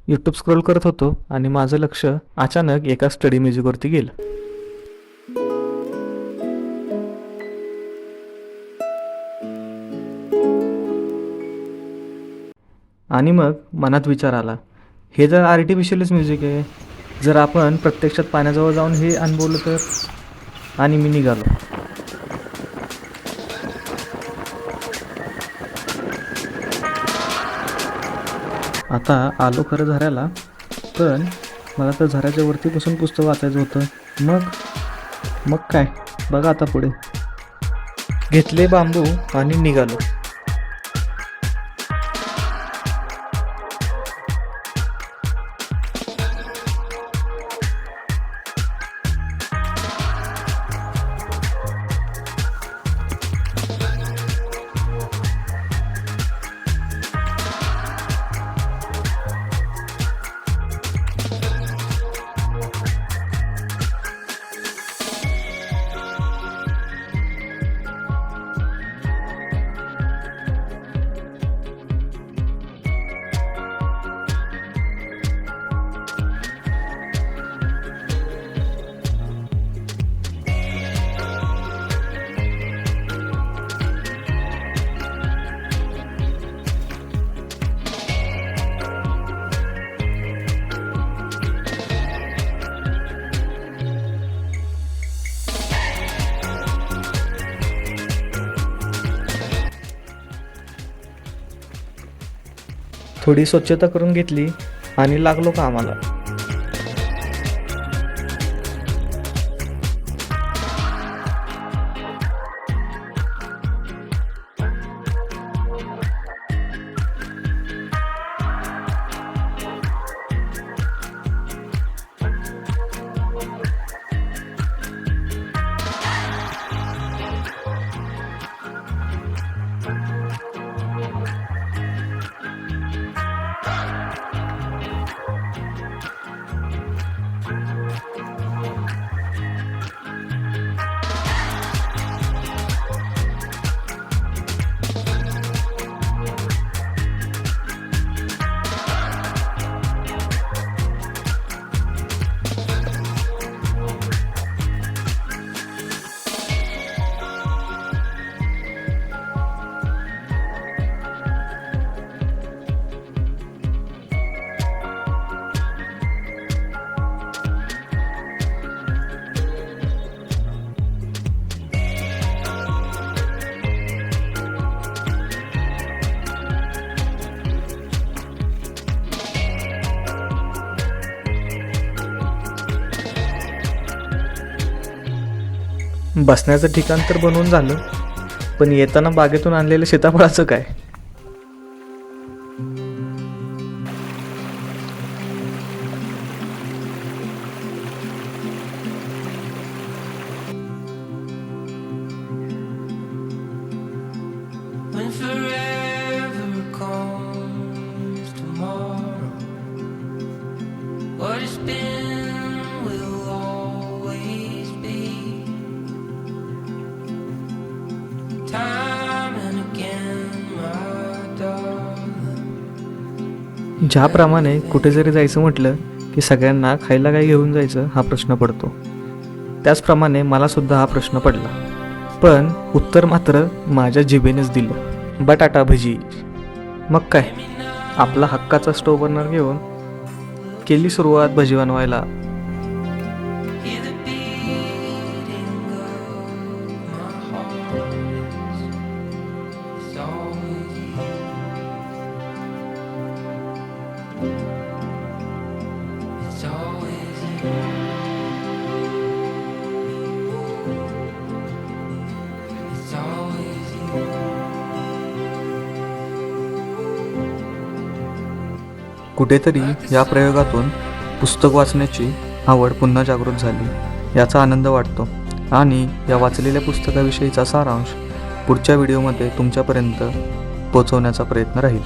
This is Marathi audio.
यूट्यूब स्क्रोल करत होतो आणि माझं लक्ष अचानक एका स्टडी म्युझिकवरती गेलं. आणि मग मनात विचार आला, हे जर आर्टिफिशियलच म्युझिक आहे, जर आपण प्रत्यक्षात पाण्याजवळ जाऊन हे अनुभवलं तर. आणि मी निघालो. आता आलो खरं झऱ्याला, पण मला तर झऱ्याच्या वरती बसून पुस्तक वाचायचं होतं. मग काय, बघा आता पुढे. घेतले बांबू आणि निघालो. थोडी स्वच्छता करून घेतली आणि लागलो कामाला. बसण्याचं ठिकाण तर बनवून झालं, पण येताना बागेतून आणलेलं सीताफळाचं काय. When forever comes tomorrow, what has been will always be. Time and again, my darling. ज्याप्रमाणे कुठे जरी जायचं म्हटलं की सगळ्यांना खायला काय घेऊन जायचं हा प्रश्न पडतो, त्याचप्रमाणे मला सुद्धा हा प्रश्न पडला. पण उत्तर मात्र माझ्या जिभेनेच दिलं, बटाटा भजी. मग काय, आपला हक्काचा स्टोव बर्नर घेऊन केली सुरुवात भजी बनवायला. Hear the beating of my heart. It's always you. It's always you. It's always you. कुठेतरी या प्रयोगातून पुस्तक वाचण्याची आवड पुन्हा जागृत झाली, याचा आनंद वाटतो. आणि या वाचलेल्या पुस्तकाविषयीचा सारांश पुढच्या व्हिडिओमध्ये तुमच्यापर्यंत पोहोचवण्याचा प्रयत्न राहील.